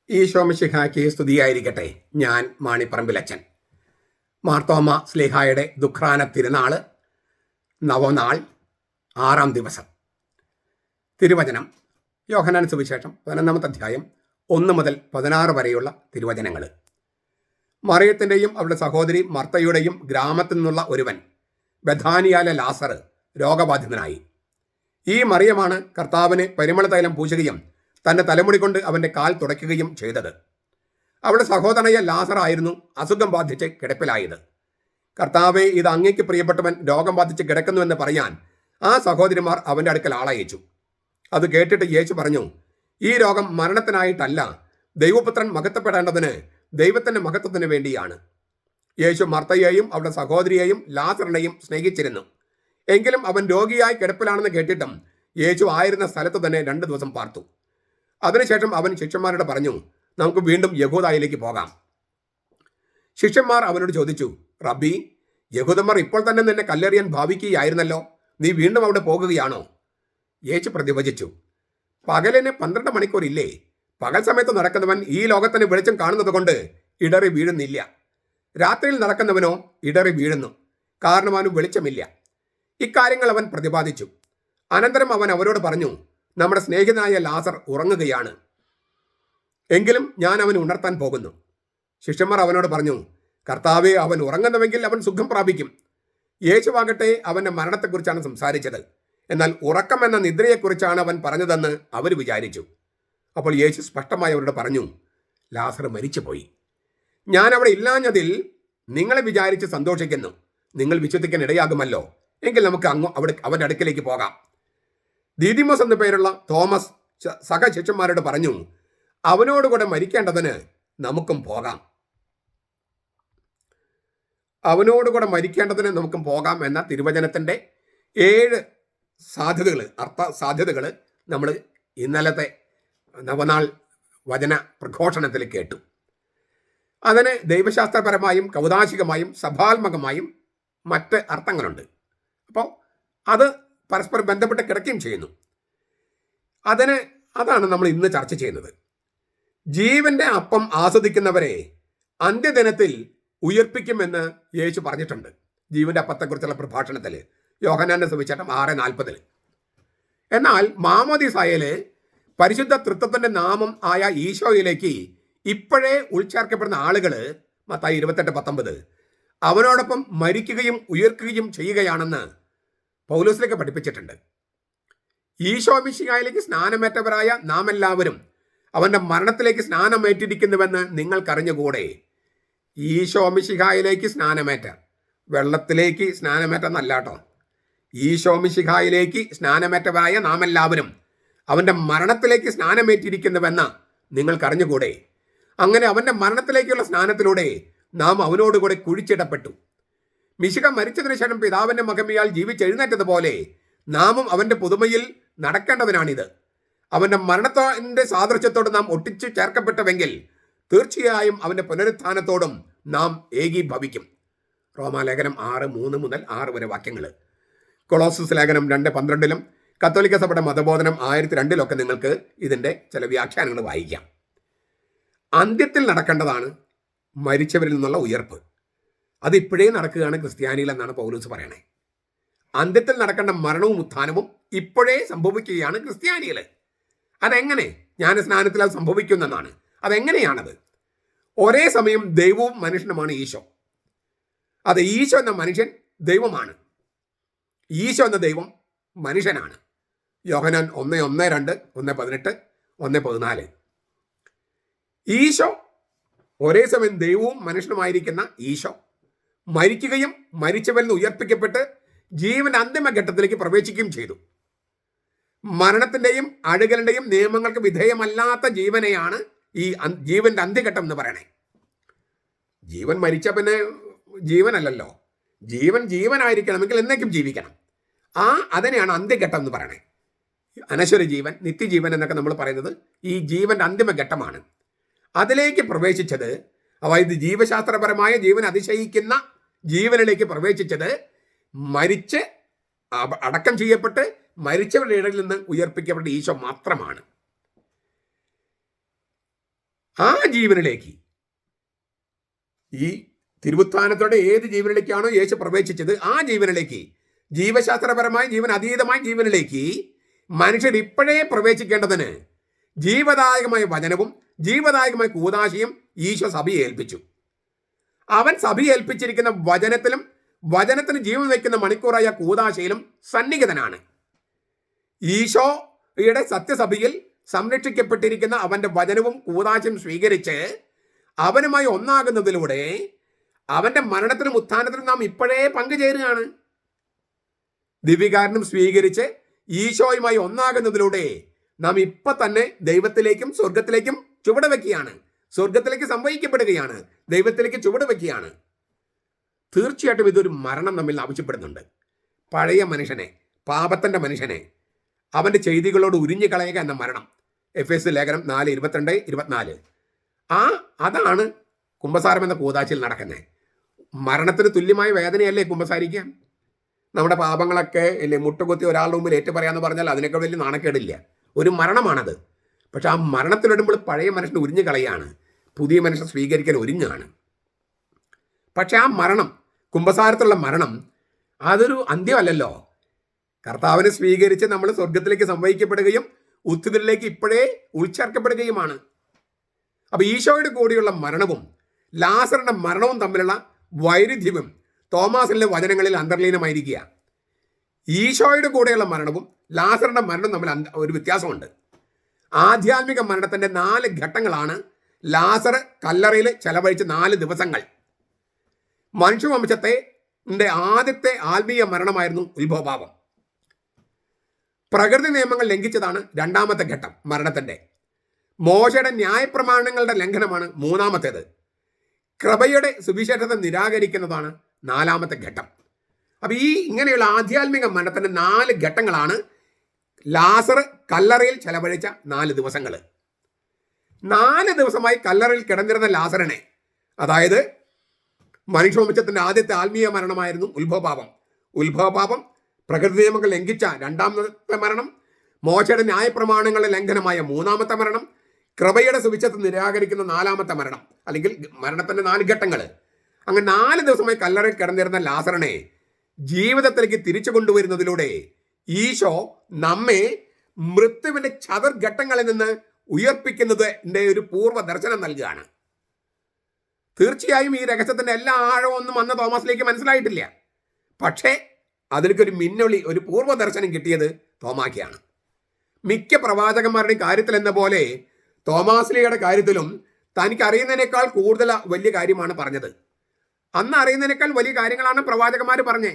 ഈശോ മിശിഹായ്ക്ക് സ്തുതിയായിരിക്കട്ടെ. ഞാൻ മാണിപ്പറമ്പിലച്ചൻ. മാർത്തോമ സ്ലീഹായുടെ ദുഃഖ്രാന തിരുനാള്, നവനാൾ, 6-ാം ദിവസം. തിരുവചനം യോഹന്നാൻ സുവിശേഷം 11-ാമത്തെ അധ്യായം 1 മുതൽ 16 വരെയുള്ള തിരുവചനങ്ങൾ. മറിയത്തിൻ്റെയും അവരുടെ സഹോദരി മർത്തയുടെയും ഗ്രാമത്തിൽ നിന്നുള്ള ഒരുവൻ, ബഥാനിയാലെ ലാസർ, രോഗബാധിതനായി. ഈ മറിയമാണ് കർത്താവിന് പരിമള തൈലം പൂശുകയും തൻ്റെ തലമുടി കൊണ്ട് അവൻ്റെ കാൽ തുടയ്ക്കുകയും ചെയ്തത്. അവളുടെ സഹോദരനായ ലാസർ ആയിരുന്നു അസുഖം ബാധിച്ച് കിടപ്പിലായത്. കർത്താവെ, ഇത് അങ്ങേക്ക് പ്രിയപ്പെട്ടവൻ രോഗം ബാധിച്ച് കിടക്കുന്നുവെന്ന് പറയാൻ ആ സഹോദരിമാർ അവൻ്റെ അടുക്കൽ ആളയച്ചു. അത് കേട്ടിട്ട് യേശു പറഞ്ഞു, ഈ രോഗം മരണത്തിനായിട്ടല്ല, ദൈവപുത്രൻ മഹത്വപ്പെടേണ്ടതിന്, ദൈവത്തിൻ്റെ മഹത്വത്തിന് വേണ്ടിയാണ്. യേശു മർത്തയെയും അവളുടെ സഹോദരിയെയും ലാസറിനെയും സ്നേഹിച്ചിരുന്നു. എങ്കിലും അവൻ രോഗിയായി കിടപ്പിലാണെന്ന് കേട്ടിട്ടും യേശു ആയിരുന്ന സ്ഥലത്ത് തന്നെ 2 ദിവസം പാർത്തു. അതിനുശേഷം അവൻ ശിഷ്യന്മാരോട് പറഞ്ഞു, നമുക്ക് വീണ്ടും യഹൂദായിലേക്ക് പോകാം. ശിഷ്യന്മാർ അവനോട് ചോദിച്ചു, റബ്ബി, യഹൂദന്മാർ ഇപ്പോൾ തന്നെ നിന്നെ കല്ലെറിയാൻ ഭാവിക്കുകയായിരുന്നല്ലോ, നീ വീണ്ടും അവിടെ പോകുകയാണോ? യേശു പ്രതിവചിച്ചു, പകലിന് 12 മണിക്കൂർ ഇല്ലേ? പകൽ സമയത്ത് നടക്കുന്നവൻ ഈ ലോകത്തിന് വെളിച്ചം കാണുന്നത് കൊണ്ട് ഇടറി വീഴുന്നില്ല. രാത്രിയിൽ നടക്കുന്നവനോ ഇടറി വീഴുന്നു, കാരണം അവന് വെളിച്ചമില്ല. ഇക്കാര്യങ്ങൾ അവൻ പ്രതിപാദിച്ചു. അനന്തരം അവൻ അവരോട് പറഞ്ഞു, നമ്മുടെ സ്നേഹിതനായ ലാസർ ഉറങ്ങുകയാണ്, എങ്കിലും ഞാൻ അവനെ ഉണർത്താൻ പോകുന്നു. ശിഷ്യന്മാർ അവനോട് പറഞ്ഞു, കർത്താവെ, അവൻ ഉറങ്ങുന്നുവെങ്കിൽ അവൻ സുഖം പ്രാപിക്കും. യേശുവാകട്ടെ അവൻ്റെ മരണത്തെക്കുറിച്ചാണ് സംസാരിച്ചത്, എന്നാൽ ഉറക്കം എന്ന നിദ്രയെക്കുറിച്ചാണ് അവൻ പറഞ്ഞതെന്ന് അവർ വിചാരിച്ചു. അപ്പോൾ യേശു സ്പഷ്ടമായി അവരോട് പറഞ്ഞു, ലാസർ മരിച്ചുപോയി. ഞാൻ അവിടെ ഇല്ലാഞ്ഞതിൽ നിങ്ങളെ വിചാരിച്ച് സന്തോഷിക്കുന്നു. നിങ്ങൾ വിശ്വസിക്കാൻ ഇടയാകുമല്ലോ. എങ്കിൽ നമുക്ക് അവൻ്റെ അടുക്കിലേക്ക് പോകാം. ദീദിമോസ് എന്നു പേരുള്ള തോമസ് സഹശിഷ്യന്മാരോട് പറഞ്ഞു, അവനോടുകൂടെ മരിക്കേണ്ടതിന് നമുക്കും പോകാം. അവനോടുകൂടെ മരിക്കേണ്ടതിന് നമുക്കും പോകാം എന്ന തിരുവചനത്തിൻ്റെ 7 സാധ്യതകൾ, അർത്ഥ സാധ്യതകൾ നമ്മൾ ഇന്നലത്തെ നവനാൾ വചന പ്രഘോഷണത്തിൽ കേട്ടു. അതിന് ദൈവശാസ്ത്രപരമായും കൗതാശികമായും സഭാത്മകമായും മറ്റ് അർത്ഥങ്ങളുണ്ട്. അപ്പോൾ അത് പരസ്പരം ബന്ധപ്പെട്ട് കിടക്കുകയും ചെയ്യുന്നു. അതാണ് നമ്മൾ ഇന്ന് ചർച്ച ചെയ്യുന്നത്. ജീവന്റെ അപ്പം ആസ്വദിക്കുന്നവരെ അന്ത്യദിനത്തിൽ ഉയർപ്പിക്കുമെന്ന് യേശു പറഞ്ഞിട്ടുണ്ട്. ജീവന്റെ അപ്പത്തെക്കുറിച്ചുള്ള പ്രഭാഷണത്തിൽ യോഹന്നാന്റെ സുവിശേഷം 6:40. എന്നാൽ മാമോദീസായിൽ പരിശുദ്ധ തൃത്വത്തിന്റെ നാമം ആയ ഈശോയിലേക്ക് ഇപ്പോഴേ ഉൾച്ചേർക്കപ്പെടുന്ന ആളുകൾ, മത്തായി 28:19, അവനോടൊപ്പം മരിക്കുകയും ഉയർക്കുകയും ചെയ്യുകയാണെന്ന് പൗലോസിലേക്ക് പഠിപ്പിച്ചിട്ടുണ്ട്. ഈശോ മിശിഹായിലേക്ക് സ്നാനമേറ്റവരായ നാം എല്ലാവരും അവൻ്റെ മരണത്തിലേക്ക് സ്നാനമേറ്റിരിക്കുന്നുവെന്ന് നിങ്ങൾക്കറിഞ്ഞുകൂടെ? ഈശോ മിശിഹായിലേക്ക് സ്നാനമേറ്റ, വെള്ളത്തിലേക്ക് സ്നാനമേറ്റ എന്നല്ല കേട്ടോ. ഈശോ മിശിഹായിലേക്ക് സ്നാനമേറ്റവരായ നാം എല്ലാവരും അവൻ്റെ മരണത്തിലേക്ക് സ്നാനമേറ്റിരിക്കുന്നുവെന്ന് നിങ്ങൾക്കറിഞ്ഞുകൂടെ? അങ്ങനെ അവൻ്റെ മരണത്തിലേക്കുള്ള സ്നാനത്തിലൂടെ നാം അവനോടുകൂടെ കുഴിച്ചിടപ്പെട്ടു. മിശിഹ മരിച്ചതിന് ശേഷം പിതാവിൻ്റെ മഹിമയാൽ ജീവിച്ചെഴുന്നേറ്റതുപോലെ നാമും അവൻ്റെ പുതുമയിൽ നടക്കേണ്ടതിനാണിത്. അവൻ്റെ മരണത്തിൻ്റെ സാദൃശ്യത്തോട് നാം ഒട്ടിച്ചു ചേർക്കപ്പെട്ടുവെങ്കിൽ തീർച്ചയായും അവൻ്റെ പുനരുത്ഥാനത്തോടും നാം ഏകീഭവിക്കും. റോമാലേഖനം 6:3 മുതൽ 6 വരെ വാക്യങ്ങൾ. കൊളോസസ് ലേഖനം 2:12 കത്തോലിക്ക സഭയുടെ മതബോധനം 1002 നിങ്ങൾക്ക് ഇതിൻ്റെ ചില വ്യാഖ്യാനങ്ങൾ വായിക്കാം. അന്ത്യത്തിൽ നടക്കേണ്ടതാണ് മരിച്ചവരിൽ നിന്നുള്ള ഉയർപ്പ്. അതിപ്പോഴേ നടക്കുകയാണ് ക്രിസ്ത്യാനിയിൽ എന്നാണ് പൗലോസ് പറയണേ. അന്ത്യത്തിൽ നടക്കേണ്ട മരണവും ഉത്ഥാനവും ഇപ്പോഴേ സംഭവിക്കുകയാണ് ക്രിസ്ത്യാനിയിൽ. അതെങ്ങനെ? ജ്ഞാനസ്നാനത്തിൽ അത് സംഭവിക്കുന്നെന്നാണ്. അതെങ്ങനെയാണത്? ഒരേ സമയം ദൈവവും മനുഷ്യനുമാണ് ഈശോ. അത് ഈശോ എന്ന മനുഷ്യൻ ദൈവമാണ്, ഈശോ എന്ന ദൈവം മനുഷ്യനാണ്. യോഹന്നാൻ 1:1-2, 1:18, 1:14. ഈശോ ഒരേ സമയം ദൈവവും മനുഷ്യനുമായിരിക്കുന്ന ഈശോ മരിക്കുകയും മരിച്ചവരിൽ നിന്ന് ഉയർപ്പിക്കപ്പെട്ട് ജീവന്റെ അന്തിമഘട്ടത്തിലേക്ക് പ്രവേശിക്കുകയും ചെയ്തു. മരണത്തിൻ്റെയും അഴുകലിൻ്റെയും നിയമങ്ങൾക്ക് വിധേയമല്ലാത്ത ജീവനെയാണ് ഈ ജീവന്റെ അന്ത്യഘട്ടം എന്ന് പറയണേ. ജീവൻ മരിച്ച പിന്നെ ജീവനല്ലല്ലോ. ജീവൻ ജീവനായിരിക്കണമെങ്കിൽ എന്നേക്കും ജീവിക്കണം. അതിനെയാണ് അന്ത്യഘട്ടം എന്ന് പറയണേ. അനശ്വര ജീവൻ, നിത്യജീവൻ എന്നൊക്കെ നമ്മൾ പറയുന്നത് ഈ ജീവന്റെ അന്തിമഘട്ടമാണ്. അതിലേക്ക് പ്രവേശിച്ചത്, അതായത് ജീവശാസ്ത്രപരമായ ജീവൻ അതിശയിക്കുന്ന ജീവനിലേക്ക് പ്രവേശിച്ചത് മരിച്ച് അടക്കം ചെയ്യപ്പെട്ട് മരിച്ചവരുടെ ഇടയിൽ നിന്ന് ഉയർപ്പിക്കപ്പെട്ട ഈശോ മാത്രമാണ്. ആ ജീവനിലേക്ക്, ഈ തിരുവുത്ഥാനത്തോടെ ഏത് ജീവനിലേക്കാണോ യേശു പ്രവേശിച്ചത് ആ ജീവനിലേക്ക്, ജീവശാസ്ത്രപരമായി ജീവൻ അതീതമായ ജീവനിലേക്ക് മനുഷ്യർ ഇപ്പോഴേ പ്രവേശിക്കേണ്ടതിന് ജീവദായകമായ വചനവും ജീവദായകമായ കൂദാശയും ഈശോ സഭയെ ഏൽപ്പിച്ചു. അവൻ സഭയെ ഏൽപ്പിച്ചിരിക്കുന്ന വചനത്തിലും വചനത്തിന് ജീവൻ വയ്ക്കുന്ന മണിക്കൂറായ കൂദാശയിലും സന്നിഹിതനാണ്. ഈശോയുടെ സത്യസഭയിൽ സംരക്ഷിക്കപ്പെട്ടിരിക്കുന്ന അവന്റെ വചനവും കൂദാശയും സ്വീകരിച്ച് അവനുമായി ഒന്നാകുന്നതിലൂടെ അവന്റെ മരണത്തിനും ഉത്ഥാനത്തിനും നാം ഇപ്പോഴേ പങ്കുചേരുകയാണ്. ദിവ്യകാരണം സ്വീകരിച്ച് ഈശോയുമായി ഒന്നാകുന്നതിലൂടെ നാം ഇപ്പൊ തന്നെ ദൈവത്തിലേക്കും സ്വർഗത്തിലേക്കും ചുവട് വെക്കുകയാണ്. സ്വർഗത്തിലേക്ക് സംവഹിക്കപ്പെടുകയാണ്, ദൈവത്തിലേക്ക് ചുവട് വെക്കുകയാണ്. തീർച്ചയായിട്ടും ഇതൊരു മരണം നമ്മിൽ ആവശ്യപ്പെടുന്നുണ്ട്. പഴയ മനുഷ്യനെ, പാപത്തിന്റെ മനുഷ്യനെ അവന്റെ ചെയ്തികളോട് ഉരിഞ്ഞു കളയുക എന്ന മരണം. എഫേസ്യ ലേഖനം 4:22-24. അതാണ് കുമ്പസാരം എന്ന കൂദാശയിൽ നടക്കുന്നത്. മരണത്തിന് തുല്യമായ വേദനയല്ലേ കുമ്പസാരിക്കാൻ? നമ്മുടെ പാപങ്ങളൊക്കെ അല്ലേ മുട്ടുകുത്തി ഒരാളുടെ മുമ്പിൽ ഏറ്റു പറയാന്ന് പറഞ്ഞാൽ അതിനേക്കാൾ വലിയ നാണക്കേടില്ല. ഒരു മരണമാണത്. പക്ഷെ ആ മരണത്തിലിടുമ്പോൾ പഴയ മനുഷ്യനെ ഉരിഞ്ഞു കളയാണ്, പുതിയ മനുഷ്യൻ സ്വീകരിക്കാൻ ഒരുങ്ങാണ്. പക്ഷെ ആ മരണം, കുമ്പസാരത്തിലുള്ള മരണം, അതൊരു അന്ത്യമല്ലല്ലോ. കർത്താവിനെ സ്വീകരിച്ച് നമ്മൾ സ്വർഗത്തിലേക്ക് സംവഹിക്കപ്പെടുകയും ഉത്ഥിതരിലേക്ക് ഇപ്പോഴേ ഉൾച്ചേർക്കപ്പെടുകയുമാണ്. അപ്പൊ ഈശോയുടെ കൂടെയുള്ള മരണവും ലാസറിന്റെ മരണവും തമ്മിലുള്ള വൈരുദ്ധ്യവും തോമാസിലെ വചനങ്ങളിൽ അന്തർലീനമായിരിക്കുക. ഈശോയുടെ കൂടെയുള്ള മരണവും ലാസറിന്റെ മരണവും തമ്മിൽ ഒരു വ്യത്യാസമുണ്ട്. ആധ്യാത്മിക മരണത്തിന്റെ 4 ഘട്ടങ്ങളാണ് ലാസർ കല്ലറയിൽ ചെലവഴിച്ച 4 ദിവസങ്ങൾ. മനുഷ്യവംശത്തെ ആദ്യത്തെ ആത്മീയ മരണമായിരുന്നു ഉത്ഭവഭാവം. പ്രകൃതി നിയമങ്ങൾ ലംഘിച്ചതാണ് 2ാമത്തെ ഘട്ടം മരണത്തിന്റെ. മോശയുടെ ന്യായപ്രമാണങ്ങളുടെ ലംഘനമാണ് 3ാമത്തേത്. കൃപയുടെ സുവിശേഷത്തെ നിരാകരിക്കുന്നതാണ് 4ാമത്തെ ഘട്ടം. അപ്പൊ ഇങ്ങനെയുള്ള ആധ്യാത്മിക മരണത്തിന്റെ 4 ഘട്ടങ്ങളാണ് ലാസർ കല്ലറയിൽ ചെലവഴിച്ച 4 ദിവസങ്ങൾ. 4 ദിവസമായി കല്ലറയിൽ കിടന്നിരുന്ന ലാസറിനെ, അതായത് മനുഷ്യവംശത്തിന്റെ ആദ്യത്തെ ആത്മീയ മരണമായിരുന്നു ഉത്ഭവപാപം. ഉത്ഭവപാപം പ്രകൃതി നിയമങ്ങൾ ലംഘിച്ച 2ാമത്തെ മരണം, മോശയുടെ ന്യായപ്രമാണങ്ങളുടെ ലംഘനമായ 3ാമത്തെ മരണം, കൃപയുടെ സുവിശേഷത്തെ നിരാകരിക്കുന്ന 4ാമത്തെ മരണം, അല്ലെങ്കിൽ മരണത്തിന്റെ 4 ഘട്ടങ്ങൾ. അങ്ങനെ 4 ദിവസമായി കല്ലറയിൽ കിടന്നിരുന്ന ലാസറിനെ ജീവിതത്തിലേക്ക് തിരിച്ചു കൊണ്ടുവരുന്നതിലൂടെ ഈശോ നമ്മെ മൃത്യുവിന്റെ ചതുർഘട്ടങ്ങളിൽ നിന്ന് ഉയർപ്പിക്കുന്നതിന്റെ ഒരു പൂർവ്വ ദർശനം നൽകുകയാണ്. തീർച്ചയായും ഈ രഹസ്യത്തിന്റെ എല്ലാ ആഴമൊന്നും അന്ന് തോമസിലേക്ക് മനസ്സിലായിട്ടില്ല. പക്ഷേ അതിലേക്കൊരു മിന്നൊളി, ഒരു പൂർവ്വ ദർശനം കിട്ടിയത് തോമാക്കിയാണ്. മിക്ക പ്രവാചകന്മാരുടെയും കാര്യത്തിൽ എന്ന പോലെ തോമാസ്ലിയുടെ കാര്യത്തിലും തനിക്ക് അറിയുന്നതിനേക്കാൾ കൂടുതൽ വലിയ കാര്യമാണ് പറഞ്ഞത്. അന്ന് അറിയുന്നതിനേക്കാൾ വലിയ കാര്യങ്ങളാണ് പ്രവാചകന്മാർ പറഞ്ഞേ.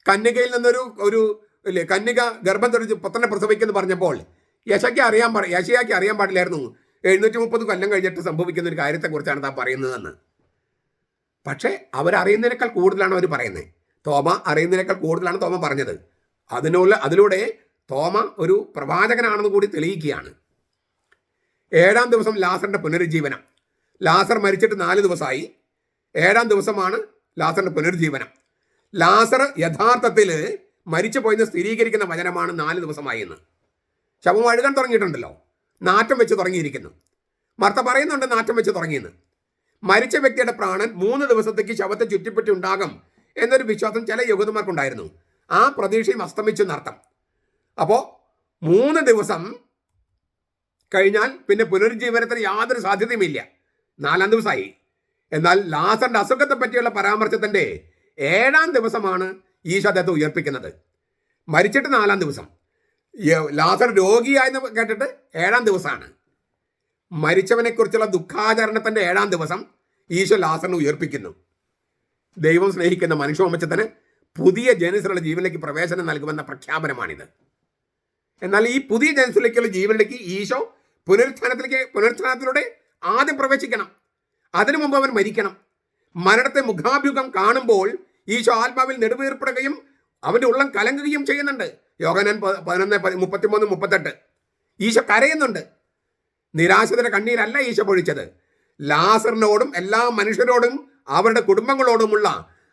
കന്യകയിൽ നിന്നൊരു കന്യക ഗർഭം ധരിച്ച് പുത്രനെ പ്രസവിക്കുന്നു പറഞ്ഞപ്പോൾ യശയ്ക്ക് അറിയാൻ പാടില്ലായിരുന്നു 730 കൊല്ലം കഴിഞ്ഞിട്ട് സംഭവിക്കുന്ന ഒരു കാര്യത്തെക്കുറിച്ചാണ് താൻ പറയുന്നതെന്ന്. പക്ഷേ അവരറിയുന്നതിനേക്കാൾ കൂടുതലാണ് അവർ പറയുന്നത്. തോമ അറിയുന്നതിനേക്കാൾ കൂടുതലാണ് തോമ പറഞ്ഞത്. അതിലൂടെ തോമ ഒരു പ്രവാചകനാണെന്ന് കൂടി തെളിയിക്കുകയാണ്. 7ാം ദിവസം ലാസറിന്റെ പുനരുജ്ജീവനം. ലാസർ മരിച്ചിട്ട് 4 ദിവസമായി. 7ാം ദിവസമാണ് ലാസറിന്റെ പുനരുജ്ജീവനം. ലാസർ യഥാർത്ഥത്തിൽ മരിച്ചു പോയെന്ന് സ്ഥിരീകരിക്കുന്ന വചനമാണ് 4 ദിവസമായി എന്ന്. ശവം അഴുകാൻ തുടങ്ങിയിട്ടുണ്ടല്ലോ, നാറ്റം വെച്ച് തുടങ്ങിയിരിക്കുന്നു. മർത്ത പറയുന്നുണ്ട് നാറ്റം വെച്ച് തുടങ്ങിയെന്ന്. മരിച്ച വ്യക്തിയുടെ പ്രാണൻ 3 ദിവസത്തേക്ക് ശവത്തെ ചുറ്റിപ്പറ്റി ഉണ്ടാകും എന്നൊരു വിശ്വാസം ചില യഹൂദന്മാർക്കുണ്ടായിരുന്നു. ആ പ്രതീക്ഷയും അസ്തമിച്ചു എന്നർത്ഥം. അപ്പോൾ 3 ദിവസം കഴിഞ്ഞാൽ പിന്നെ പുനരുജ്ജീവനത്തിന് യാതൊരു സാധ്യതയുമില്ല. 4ാം ദിവസമായി. എന്നാൽ ലാസറിന്റെ അസുഖത്തെ പറ്റിയുള്ള പരാമർശത്തിന്റെ 7ാം ദിവസമാണ് ഈശോ അദ്ദേഹത്തെ ഉയർപ്പിക്കുന്നത്. മരിച്ചിട്ട് 4ാം ദിവസം. ലാസർ രോഗിയായെന്ന് കേട്ടിട്ട് 7ാം ദിവസമാണ്. മരിച്ചവനെ കുറിച്ചുള്ള ദുഃഖാചരണത്തിന്റെ 7ാം ദിവസം ഈശോ ലാസറിനെ ഉയർപ്പിക്കുന്നു. ദൈവം സ്നേഹിക്കുന്ന മനുഷ്യവംശത്തിന് പുതിയ ജനസിലുള്ള ജീവനിലേക്ക് പ്രവേശനം നൽകുമെന്ന പ്രഖ്യാപനമാണിത്. എന്നാൽ ഈ പുതിയ ജനസിലേക്കുള്ള ജീവനിലേക്ക് ഈശോ പുനരുത്ഥാനത്തിലൂടെ ആദ്യം പ്രവേശിക്കണം. അതിനു മുമ്പ് അവൻ മരിക്കണം. മരണത്തെ മുഖാഭിമുഖം കാണുമ്പോൾ ഈശോ ആത്മാവിൽ നെടുവേർപ്പെടുകയും അവന്റെ ഉള്ളം കലങ്ങുകയും ചെയ്യുന്നുണ്ട്. യോഹന്നാൻ 11:33-38. ഈശോ കരയുന്നുണ്ട്. നിരാശയുടെ കണ്ണീരല്ല ഈശോ പൊഴിച്ചത്. ലാസറിനോടും എല്ലാ മനുഷ്യരോടും അവരുടെ കുടുംബങ്ങളോടുമുള്ള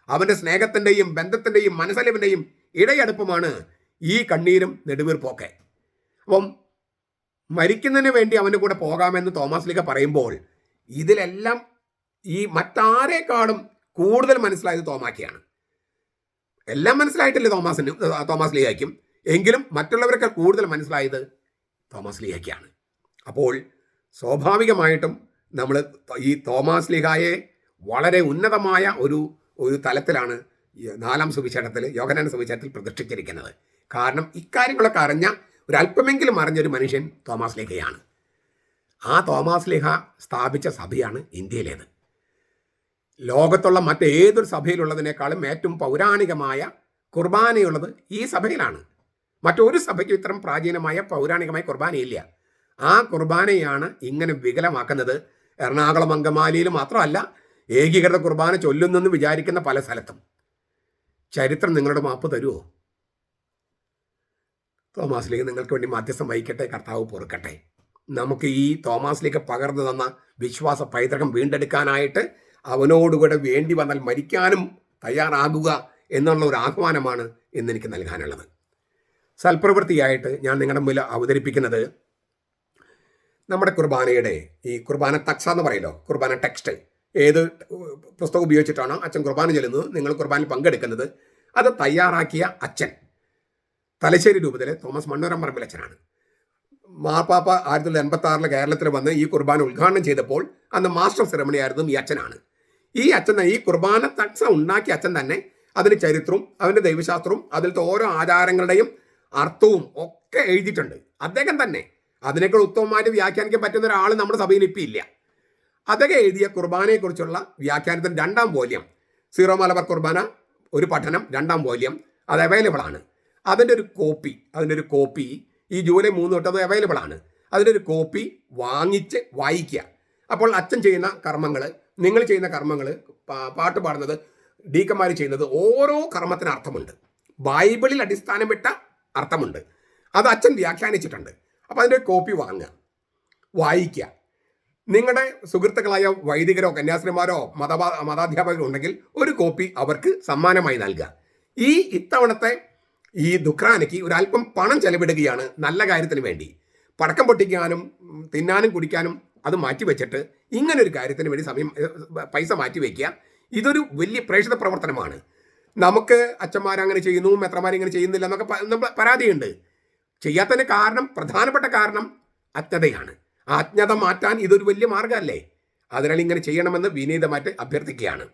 അവന്റെ സ്നേഹത്തിന്റെയും ബന്ധത്തിന്റെയും മനസ്സലിവിന്റെയും ഇടയടുപ്പമാണ് ഈ കണ്ണീരും നെടുവീർപ്പൊക്കെ. അപ്പം മരിക്കുന്നതിന് വേണ്ടി അവൻ്റെ കൂടെ പോകാമെന്ന് തോമസ് ലീഗ പറയുമ്പോൾ ഇതിലെല്ലാം ഈ മറ്റാരേക്കാളും കൂടുതൽ മനസ്സിലായത് തോമാക്കിയാണ്. എല്ലാം മനസ്സിലായിട്ടില്ലേ തോമസ് ലീഹായ്ക്കും, എങ്കിലും മറ്റുള്ളവരൊക്കെ കൂടുതൽ മനസ്സിലായത് തോമസ് ലീഹായ്ക്കാണ്. അപ്പോൾ സ്വാഭാവികമായിട്ടും നമ്മൾ ഈ തോമസ് ലീഹായെ വളരെ ഉന്നതമായ ഒരു തലത്തിലാണ് 4-ാം സുവിശേഷത്തിൽ, യോഹന്നാൻ സുവിശേഷത്തിൽ പ്രതിഷ്ഠിച്ചിരിക്കുന്നത്. കാരണം ഇക്കാര്യങ്ങളൊക്കെ അറിഞ്ഞ ഒരല്പമെങ്കിലും അറിഞ്ഞൊരു മനുഷ്യൻ തോമസ് ലീഹയാണ്. ആ തോമസ് ലീഹ സ്ഥാപിച്ച സഭയാണ് ഇന്ത്യയിലേത്. ലോകത്തുള്ള മറ്റേതൊരു സഭയിലുള്ളതിനേക്കാളും ഏറ്റവും പൗരാണികമായ കുർബാനയുള്ളത് ഈ സഭയിലാണ്. മറ്റൊരു സഭയ്ക്കും ഇത്തരം പ്രാചീനമായ പൗരാണികമായ കുർബാനയില്ല. ആ കുർബാനയാണ് ഇങ്ങനെ വികലമാക്കുന്നത്. എറണാകുളം അങ്കമാലിയിൽ മാത്രമല്ല, ഏകീകൃത കുർബാന ചൊല്ലുന്നെന്ന് വിചാരിക്കുന്ന പല സ്ഥലത്തും. ചരിത്രം നിങ്ങളുടെ മാപ്പ് തരുമോ? തോമസ് ലീഹ നിങ്ങൾക്ക് വേണ്ടി മധ്യസ്ഥം വഹിക്കട്ടെ, കർത്താവ് പൊറുക്കട്ടെ. നമുക്ക് ഈ തോമസ് ലീഹ പകർന്നു തന്ന വിശ്വാസ പൈതൃകം വീണ്ടെടുക്കാനായിട്ട് അവനോടുകൂടെ വേണ്ടി വന്നാൽ മരിക്കാനും തയ്യാറാകുക എന്നുള്ള ഒരു ആഹ്വാനമാണ് ഇന്നെനിക്ക് നൽകാനുള്ളത്. സൽപ്രവൃത്തിയായിട്ട് ഞാൻ നിങ്ങളുടെ മുന്നിൽ അവതരിപ്പിക്കുന്നത് നമ്മുടെ കുർബാനയുടെ ഈ കുർബാന തക്സ എന്ന് പറയല്ലോ, കുർബാന ടെക്സ്റ്റ്. ഏത് പുസ്തകം ഉപയോഗിച്ചിട്ടാണോ അച്ഛൻ കുർബാന ചൊല്ലുന്നത്, നിങ്ങൾ കുർബാനയിൽ പങ്കെടുക്കുന്നത്, അത് തയ്യാറാക്കിയ അച്ഛൻ തലശ്ശേരി രൂപതയിലെ തോമസ് മണ്ണൂരം പറമ്പിലച്ഛനാണ്. മാർപ്പാപ്പ 1986 കേരളത്തിൽ വന്ന് ഈ കുർബാന ഉദ്ഘാടനം ചെയ്തപ്പോൾ അന്ന് മാസ്റ്റർ ഓഫ് സെറമണി ആയിരുന്നു ഈ അച്ഛനാണ്. ഈ അച്ഛൻ, ഈ കുർബാന തക്സ ഉണ്ടാക്കിയ അച്ഛൻ തന്നെ അതിന് ചരിത്രവും അതിൻ്റെ ദൈവശാസ്ത്രവും അതിലത്തെ ഓരോ ആചാരങ്ങളുടെയും അർത്ഥവും ഒക്കെ എഴുതിയിട്ടുണ്ട്. അദ്ദേഹം തന്നെ അതിനേക്കാൾ ഉത്തമമായിട്ട് വ്യാഖ്യാനിക്കാൻ പറ്റുന്ന ഒരാൾ നമ്മുടെ സഭയിൽ ഇപ്പം ഇല്ല. അദ്ദേഹം എഴുതിയ കുർബാനയെക്കുറിച്ചുള്ള വ്യാഖ്യാനത്തിന് 2-ാം വോല്യം, സീറോ മലബാർ കുർബാന ഒരു പഠനം 2-ാം വോല്യം, അത് അവൈലബിൾ ആണ്. അതിൻ്റെ ഒരു കോപ്പി ഈ ജൂലൈ 3 തൊട്ട് അത് അവൈലബിൾ ആണ്. അതിൻ്റെ ഒരു കോപ്പി വാങ്ങിച്ച് വായിക്കുക. അപ്പോൾ അച്ഛൻ ചെയ്യുന്ന കർമ്മങ്ങൾ, നിങ്ങൾ ചെയ്യുന്ന കർമ്മങ്ങൾ, പാട്ട് പാടുന്നത്, ഡീക്കന്മാർ ചെയ്യുന്നത്, ഓരോ കർമ്മത്തിന് അർത്ഥമുണ്ട്. ബൈബിളിൽ അടിസ്ഥാനം വിട്ട അർത്ഥമുണ്ട്. അത് അച്ഛൻ വ്യാഖ്യാനിച്ചിട്ടുണ്ട്. അപ്പോൾ അതിൻ്റെ കോപ്പി വാങ്ങുക, വായിക്കുക. നിങ്ങളുടെ സുഹൃത്തുക്കളായ വൈദികരോ കന്യാസ്ത്രീമാരോ മതാധ്യാപകരോ ഉണ്ടെങ്കിൽ ഒരു കോപ്പി അവർക്ക് സമ്മാനമായി നൽകുക. ഇത്തവണത്തെ ഈ ദുഃഖാനയ്ക്ക് ഒരല്പം പണം ചെലവിടുകയാണ് നല്ല കാര്യത്തിന് വേണ്ടി. പടക്കം പൊട്ടിക്കാനും തിന്നാനും കുടിക്കാനും അത് മാറ്റിവെച്ചിട്ട് ഇങ്ങനൊരു കാര്യത്തിന് വേണ്ടി പൈസ മാറ്റിവെക്കുക. ഇതൊരു വലിയ പ്രേക്ഷിത പ്രവർത്തനമാണ്. നമുക്ക് അച്ഛന്മാരങ്ങനെ ചെയ്യുന്നു, മെത്രമാരിങ്ങനെ ചെയ്യുന്നില്ല എന്നൊക്കെ നമ്മൾ പരാതിയുണ്ട്. ചെയ്യാത്തതിന് പ്രധാനപ്പെട്ട കാരണം അജ്ഞതയാണ്. ആ അജ്ഞത മാറ്റാൻ ഇതൊരു വലിയ മാർഗ്ഗമല്ലേ? അതിനാൽ ഇങ്ങനെ ചെയ്യണമെന്ന് വിനീതമായിട്ട് അഭ്യർത്ഥിക്കുകയാണ്.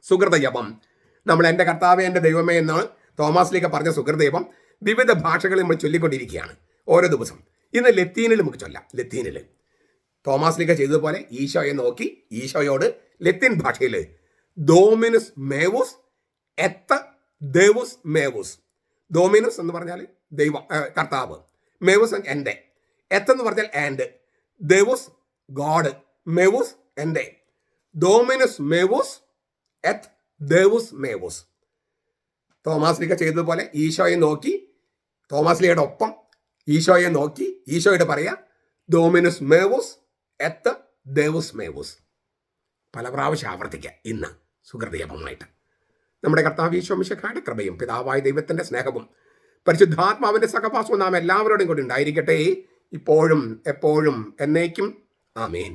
സുഹൃതജപം നമ്മൾ എൻ്റെ കർത്താവേ എൻ്റെ ദൈവമേ എന്ന് തോമസ് ലീഹ പറഞ്ഞ സുഹൃതജപം വിവിധ ഭാഷകളിൽ നമ്മൾ ചൊല്ലിക്കൊണ്ടിരിക്കുകയാണ് ഓരോ ദിവസം. ഇന്ന് ലത്തീനിൽ നമുക്ക് ചൊല്ലാം. ലത്തീനിൽ തോമസ് ലീഹ ചെയ്തതുപോലെ ഈശോയെ നോക്കി ഈശോയോട് ലത്തീൻ ഭാഷയിൽ ഡോമിനുസ് മേവുസ് എത്ത് ദേവുസ് മേവുസ്. ഡോമിനുസ് എന്ന് പറഞ്ഞാൽ ദൈവം, കർത്താവ്. മേവുസ് എൻ്റെ. എത്തെന്ന് പറഞ്ഞാൽ ആൻഡ്. ദേവുസ് ഗോഡ്. മേവുസ് എൻ്റെ. ഡോമിനുസ് മേവുസ് എത്ത് ദേവുസ് മേവുസ്. തോമസ് ലീഹ ചെയ്തതുപോലെ ഈശോയെ നോക്കി, തോമസ് ലീഹയുടെ ഒപ്പം ഈശോയെ നോക്കി ഈശോയോട് പറയാ ഡോമിനുസ് മേവുസ് എത്ത് ദേവുസ് മേവുസ്. പല പ്രാവശ്യം ആവർത്തിക്കുക ഇന്ന് സുഹൃതജപമായിട്ട്. നമ്മുടെ കർത്താവ് ഈശോ മിശിഹായുടെ കൃപയും പിതാവായ ദൈവത്തിൻ്റെ സ്നേഹവും പരിശുദ്ധാത്മാവിൻ്റെ സഹവാസവും നാം എല്ലാവരോടും കൂടി ഉണ്ടായിരിക്കട്ടെ, ഇപ്പോഴും എപ്പോഴും എന്നേക്കും. ആമേൻ.